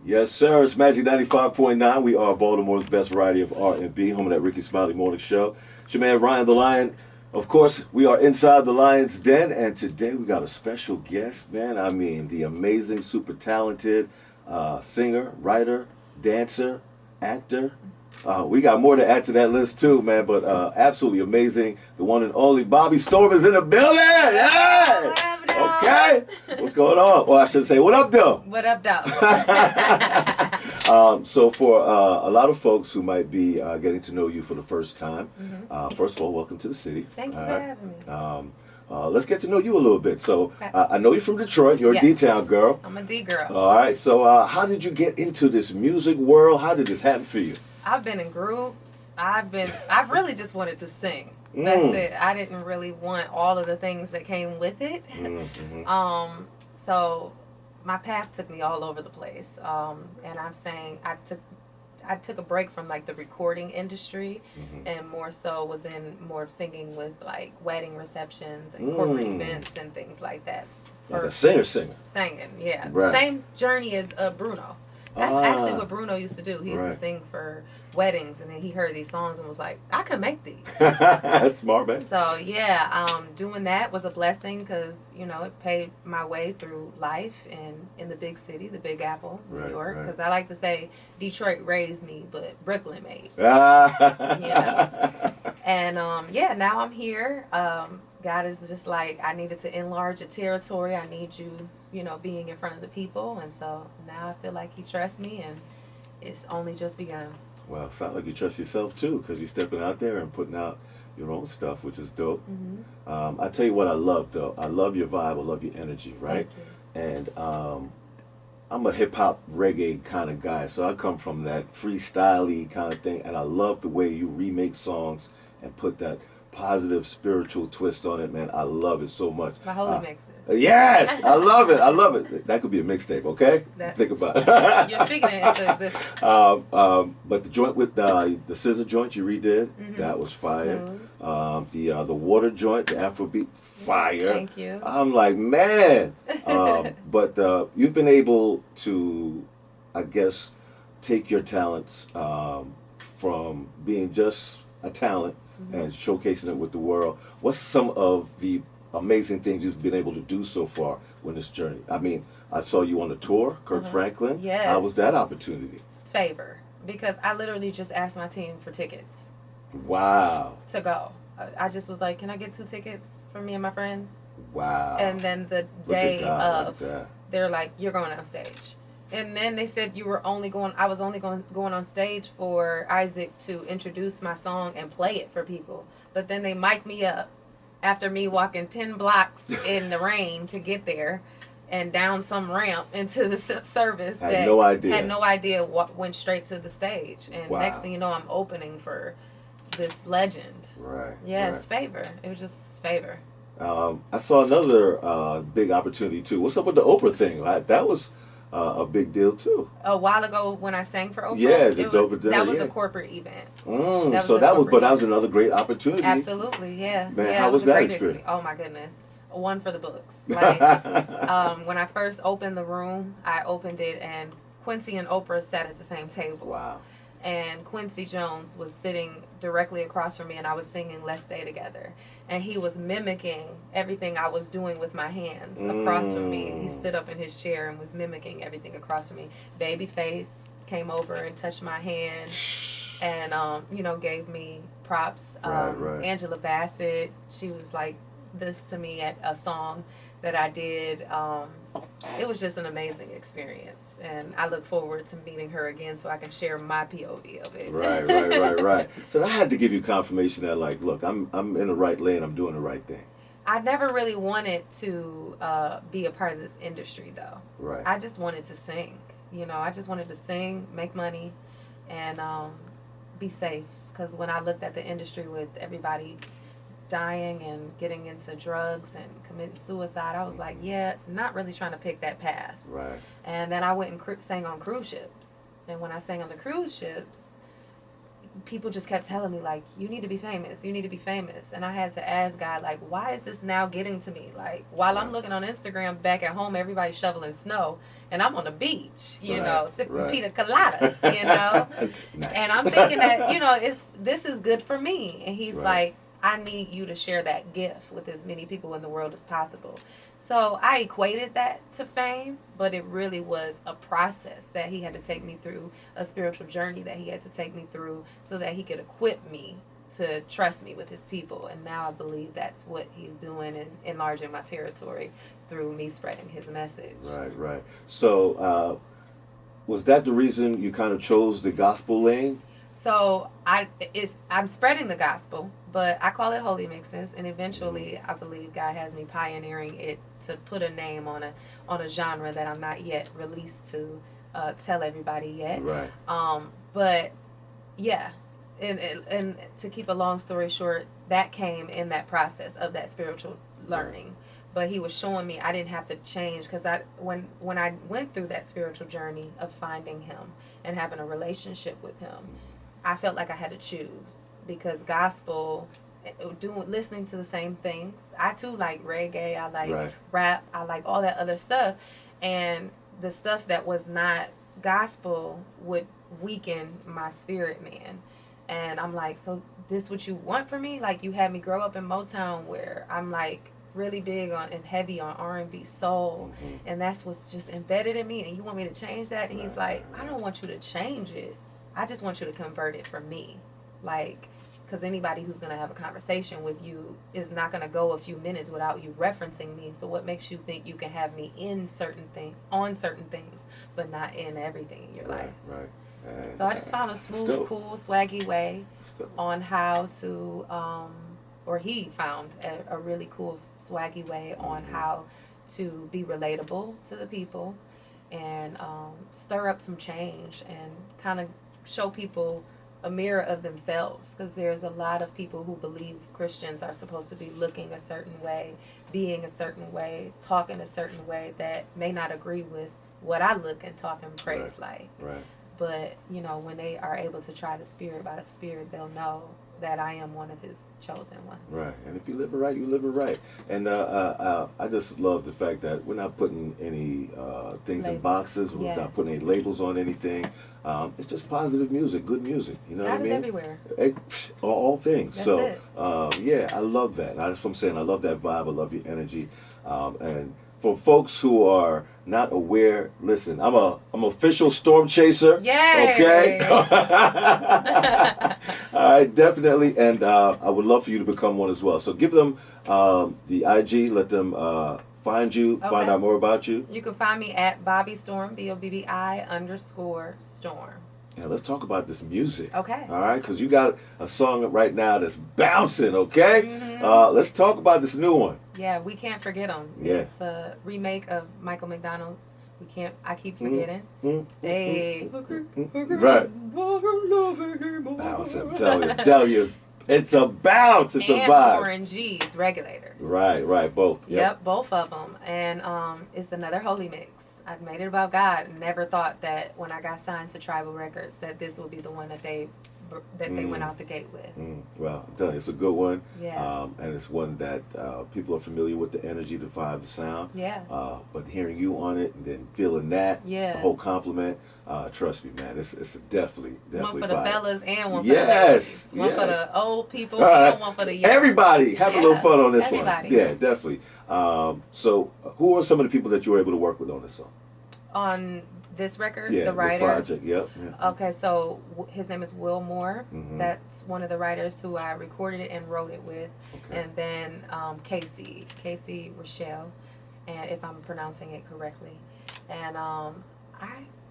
Yes, sir. It's Magic 95.9. We are Baltimore's best variety of R&B, home of that Ricky Smiley Morning Show. It's your man, Ryan the Lion. Of course, we are inside the Lion's Den, and today we got a special guest, man. I mean, the amazing, super talented singer, writer, dancer, actor. We got more to add to that list, too, man, but absolutely amazing. The one and only Bobbi Storm is in the building. Yeah! Okay. What's going on? Well, I should say, what up, though? What up, though? So for a lot of folks who might be getting to know you for the first time, first of all, welcome to the city. Thank you for having me. Let's get to know you a little bit. So I know you're from Detroit. You're a D-Town girl. I'm a D girl. All right. So how did you get into this music world? How did this happen for you? I've been in groups. I've really just wanted to sing. That's it. I didn't really want all of the things that came with it. So my path took me all over the place. And I'm saying I took a break from like the recording industry and more so was in more of singing with like wedding receptions and corporate events and things like that. Like a singer. Singing, yeah. Right. Same journey as Bruno. That's actually what Bruno used to do. He used to sing for weddings, and then he heard these songs and was like, I could make these. That's smart, man. So, yeah, doing that was a blessing because, you know, it paved my way through life in the big city, the Big Apple, New York. Because I like to say Detroit raised me, but Brooklyn made. And, yeah, now I'm here. God is just like, I needed to enlarge the territory. I need you, you know, being in front of the people. And so now I feel like he trusts me, and it's only just begun. Well, it sounds like you trust yourself, too, because you're stepping out there and putting out your own stuff, which is dope. I tell you what I love, though. I love your vibe. I love your energy, right? And I'm a hip-hop reggae kind of guy, so I come from that freestyle-y kind of thing, and I love the way you remake songs and put that positive spiritual twist on it, man. I love it so much. My holy mixes. Yes, I love it. I love it. That could be a mixtape, okay? Think about it. You're speaking it into existence. But the joint with the scissor joint you redid, that was fire. The water joint, the Afrobeat, fire. Thank you. I'm like, man. But you've been able to, I guess, take your talents from being just a talent and showcasing it with the world. What's some of the amazing things you've been able to do so far in this journey? I mean, I saw you on a tour, Kirk Franklin. Yes. How was that opportunity? Favor, because I literally just asked my team for tickets. Wow. To go. I just was like, can I get 2 tickets for me and my friends? Wow. And then the day of, they're like, you're going on stage. And then they said I was only going on stage for Isaac to introduce my song and play it for people. But then they mic'd me up after me walking 10 blocks in the rain to get there and down some ramp into the service. Had no idea what went straight to the stage. And next thing you know, I'm opening for this legend. Right. Yeah, it's favor. It was just favor. I saw another big opportunity, too. What's up with the Oprah thing? That was a big deal too. A while ago when I sang for Oprah, that was a corporate event. That was another great opportunity. Absolutely, yeah. Man, yeah, how was that experience? Oh my goodness, one for the books. Like, when I first opened the room, I opened it and Quincy and Oprah sat at the same table. Wow. And Quincy Jones was sitting directly across from me, and I was singing Let's Stay Together. And he was mimicking everything I was doing with my hands across from me. He stood up in his chair and was mimicking everything across from me. Babyface came over and touched my hand and, you know, gave me props. Angela Bassett, she was like this to me at a song that I did. It was just an amazing experience, and I look forward to meeting her again so I can share my POV of it. Right. So I had to give you confirmation that, like, look, I'm in the right lane, I'm doing the right thing. I never really wanted to be a part of this industry, though. Right. I just wanted to sing. You know, I just wanted to sing, make money, and be safe. Because when I looked at the industry with everybody dying and getting into drugs and committing suicide, I was like, yeah, not really trying to pick that path. Right. And then I went and sang on cruise ships. And when I sang on the cruise ships, people just kept telling me, like, you need to be famous, you need to be famous. And I had to ask God, like, why is this now getting to me? Like, while I'm looking on Instagram back at home, everybody's shoveling snow, and I'm on the beach, you know, sipping pina coladas, you know. Nice. And I'm thinking that, you know, this is good for me. And he's like, I need you to share that gift with as many people in the world as possible. So I equated that to fame, but it really was a process that he had to take me through, a spiritual journey that he had to take me through so that he could equip me to trust me with his people. And now I believe that's what he's doing and enlarging my territory through me spreading his message. Right. So was that the reason you kind of chose the gospel lane? So I'm spreading the gospel, but I call it holy mixes, and eventually I believe God has me pioneering it to put a name on a genre that I'm not yet released to tell everybody yet. Right. But yeah, and to keep a long story short, that came in that process of that spiritual learning. But he was showing me I didn't have to change, because when I went through that spiritual journey of finding him and having a relationship with him, I felt like I had to choose, because gospel, listening to the same things. I too like reggae, I like rap, I like all that other stuff, and the stuff that was not gospel would weaken my spirit man. And I'm like, so this what you want for me? Like, you had me grow up in Motown, where I'm like really big on and heavy on R&B soul, and that's what's just embedded in me, and you want me to change that? And he's like, I don't want you to change it, I just want you to convert it for me. Like, because anybody who's going to have a conversation with you is not going to go a few minutes without you referencing me. So what makes you think you can have me in on certain things, but not in everything in your life? Right. So I just found a smooth, cool, swaggy way on how to, or he found a really cool, swaggy way on how to be relatable to the people and stir up some change and kind of show people a mirror of themselves, because there's a lot of people who believe Christians are supposed to be looking a certain way, being a certain way, talking a certain way that may not agree with what I look and talk and praise like. Right. But, you know, when they are able to try the Spirit by the Spirit, they'll know that I am one of his chosen ones. Right. And if you live it right, you live it right. And I just love the fact that we're not putting any things in boxes. We're not putting any labels on anything. It's just positive music, good music. You know what I mean? God is everywhere. All things. That's so, it. I love that. That's what I'm saying. I love that vibe. I love your energy. And for folks who are not aware, listen, I'm a official storm chaser. Yay! Okay? All right, definitely. And I would love for you to become one as well. So give them the IG, let them find you, find out more about you. You can find me at Bobbi Storm, BOBBI_Storm. Yeah, let's talk about this music. Okay. All right, because you got a song right now that's bouncing, okay? Let's talk about this new one. Yeah, We Can't Forget Them. Yeah. It's a remake of Michael McDonald's I Keep Forgetting. Hey. Right. Bounce, I'm telling you. It's a bounce. It's a vibe. And Warren G's Regulator. Right, both. Yep, both of them. And it's another holy mix. I've made it about God. Never thought that when I got signed to Tribal Records that this would be the one that they went out the gate with. Well, I'm telling you, it's a good one. Yeah. And it's one that people are familiar with, the energy, the vibe, the sound. Yeah. But hearing you on it and then feeling that, the whole compliment, trust me, man, it's definitely one for the vibe. fellas and one for the ladies. One for the old people and one for the young. Everybody have a little fun on this one. Yeah, definitely. So who are some of the people that you were able to work with on this song? On this record, the writers. Project, yep. Okay, so his name is Will Moore. That's one of the writers who I recorded it and wrote it with. Okay. And then Casey Rochelle, and if I'm pronouncing it correctly. And I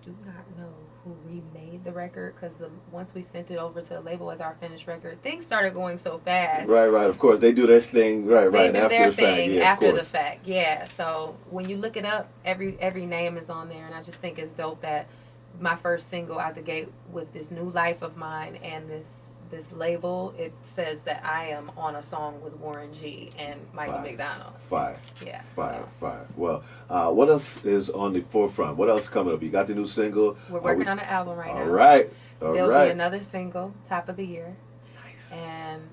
do not know who remade the record, because once we sent it over to the label as our finished record, things started going so fast. Right. Of course, they do their thing. Right. They do after their the fact. thing Yeah, after the fact. Yeah. So when you look it up, every name is on there, and I just think it's dope that my first single out the gate with this new life of mine and this this label. It says that I am on a song with Warren G and Michael Fire. McDonald. Fire. Yeah. Fire, So fire. Well, what else is on the forefront? What else coming up? You got the new single. we're working on an album right now. All right. All There'll right. be another single, top of the year, Nice. and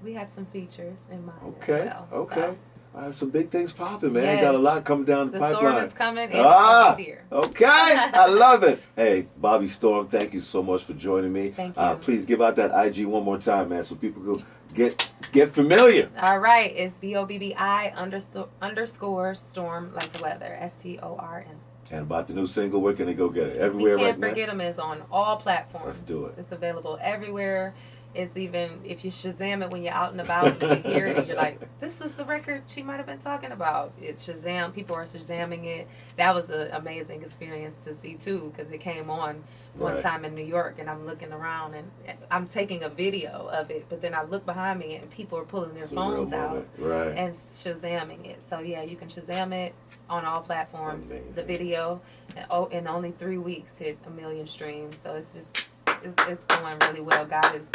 we have some features in mind Okay. as well. Okay. So, All right, some big things popping, man. Yes. Got a lot coming down the the pipeline. storm is coming and Ah, it's here. okay. I love it. Hey, Bobbi Storm, thank you so much for joining me. Thank you. Please give out that IG one more time, man, so people can get familiar. All right, it's BOBBI _storm like the weather, STORM. And about the new single, where can they go get it? We Everywhere right Can't now? Forget 'Em is on all platforms. Let's do it. It's available everywhere. It's even, if you Shazam it when you're out and about, you can hear it and you're like, this was the record she might have been talking about. It's Shazam. People are Shazamming it. That was an amazing experience to see, too, because it came on one Right. time in New York, and I'm looking around, and I'm taking a video of it, but then I look behind me, and people are pulling their It's a real phones out moment. Right. and Shazamming it. So, yeah, you can Shazam it on all platforms. Amazing. The video, in only 3 weeks, hit 1 million streams. So it's just, it's going really well. God is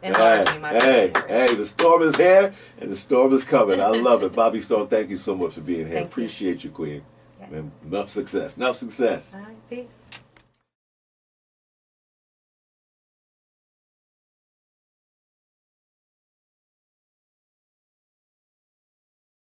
enlarging my territory. Hey, the storm is here and the storm is coming. I love it. Bobbi Storm, thank you so much for being here. Thank you. Appreciate you, Queen. Yes. And enough success. Enough success. All right, peace.